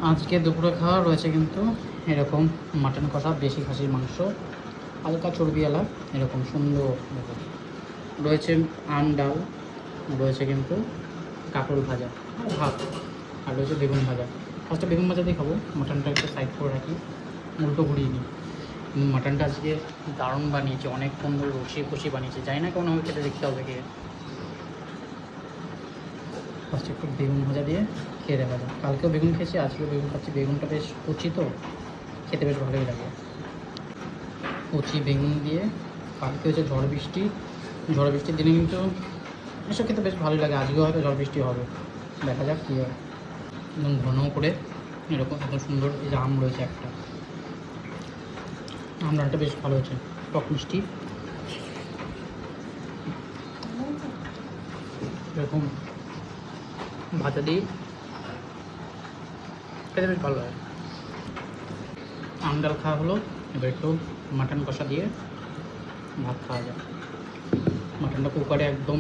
আজকে দুপুরে খাওয়া রয়েছে কিন্তু এরকম মাটন কষা, দেশি খাসির মাংস, হালকা চর্বিওয়ালা, এরকম সুন্দর রয়েছে। আম ডাল রয়েছে, কিন্তু কাঁকরোল ভাজা আর ভাত, আর রয়েছে বেগুন ভাজা। ফার্স্টে বেগুন ভাজা দিয়ে খাবো, মাটনটা একটু সাইড করে রাখি, উল্টো ঘুরিয়ে নিই। মাটনটা আজকে দারুণ বানিয়েছে, অনেকক্ষণ ধরে কষি বানিয়েছে, জানি না কেমন হবে, খেতে দেখতে হবে গিয়ে। ফার্স্টে একটু বেগুন ভাজা দিয়ে খেয়ে দেখা যায়। কালকেও বেগুন খেয়েছি, আজকেও বেগুন খাচ্ছি। বেগুনটা বেশ কচি তো, খেতে বেশ ভালোই লাগে। কচি বেগুন দিয়ে, কালকে হচ্ছে ঝড় বৃষ্টির দিনে কিন্তু এসব খেতে বেশ ভালোই লাগে। আজকেও হয়তো ঝড় বৃষ্টি হবে, দেখা যাক কী হয়। একদম ঘন করে এরকম এত সুন্দর। এই যে আম রয়েছে একটা, আম ডালটা বেশ ভালো হয়েছে, টক মিষ্টি এরকম ভাজা দিয়ে খেতে বেশ ভালো লাগে। আম ডাল খাওয়া হলো, এবার একটু মাটন কষা দিয়ে ভাত খাওয়া যায়। মাটনটা কুকারে একদম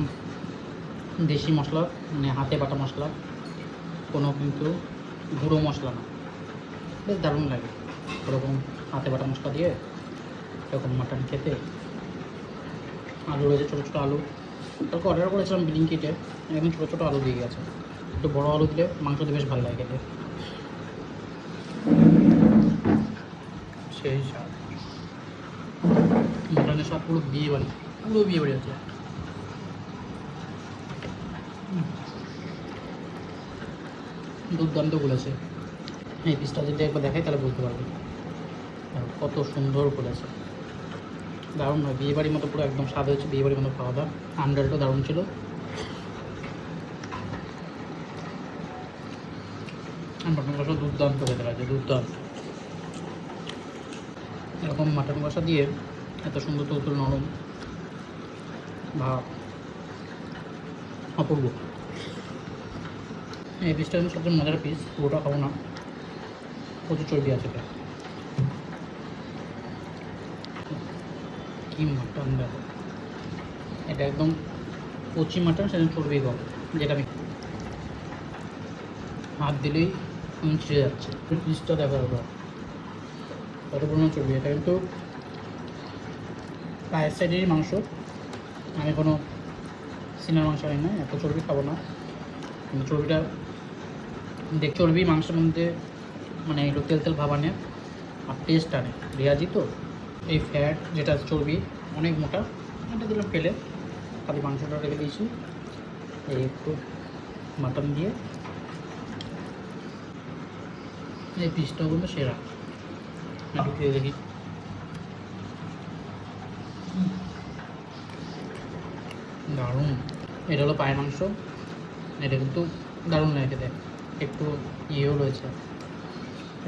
দেশি মশলা, মানে হাতে বাটা মশলা, কোনো কিন্তু গুঁড়ো মশলা না, বেশ দারুণ লাগে। ওরকম হাতে বাটা মশলা দিয়ে এরকম মাটন খেতে। আলু রয়েছে, ছোটো ছোটো আলু, কালকে অর্ডার করেছিলাম ব্লিঙ্কিটে, একদম ছোটো ছোটো আলু দিয়ে গেছে। একটু বড়ো আলু দিলে মাংসতে বেশ ভালো লাগে খেতে, সেই স্বাদ। মাটনের স্বাদ পুরো বিয়ে বাড়ি আছে। দুর্দান্ত বলেছে। এই পিসটা যদি একবার দেখাই তাহলে বুঝতে পারবে কত সুন্দর করেছে। দারুণ নয়, বিয়েবাড়ির মতো পুরো একদম স্বাদ হয়েছে, বিয়েবাড়ির মতো খাওয়া দাওয়া। আন্ডালটাও দারুণ ছিল। মাটন কষা দুর্দান্ত খেতে লাগে, দুর্দান্ত। এরকম মাটন কষা দিয়ে এত সুন্দর তুলতুল নরম ভাত, অপূর্ব। এই পিসটা কিন্তু সবচেয়ে মজার পিস, পুরোটা খাবো না, প্রচুর চর্বি আছে এটা। কি মাটন দেখো, এটা একদম কচি মাটন, সেজন্য চর্বি কম, যেটা আমি হাত দিলেই ছিঁড়ে যাচ্ছে। পিসটা দেখো একবার কত পরিমাণ চর্বি। এটা কিন্তু পায়ের সাইডেরই মাংস, আমি কোনো সিনার মাংস আনি না, এত চর্বি খাবো না। কিন্তু চর্বিটা দেখ, চর্বি মাংসের মধ্যে মানে একটু তেল তেল ভাব আনে আর টেস্ট আনে, রেয়াজি তো। এই ফ্যাট যেটা চর্বি অনেক মোটা, এটা দিলাম ফেলে, খালি মাংসটা রেখে দিয়েছি। এই একটু মাটন দিয়ে এই পিসটাও কিন্তু সেরা, একটু খেয়ে দেখি। দারুণ। এটা হলো পায়ের মাংস, এটা কিন্তু দারুণ লাগে খেতে, একটু ইয়েও রয়েছে,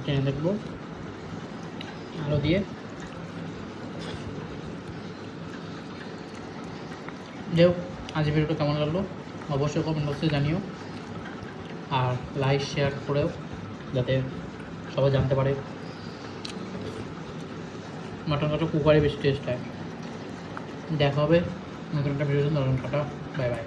টেনে দেখবো আলু দিয়ে। যাই হোক, আজ ভিডিওটা কেমন লাগলো অবশ্যই কমেন্ট বক্সে জানিও, আর লাইক শেয়ার করেও, যাতে সবাই জানতে পারে মাটন কষা কুকারে বেশি টেস্ট হয়। দেখা হবে নতুন একটা ভিডিও। Tata, bye bye.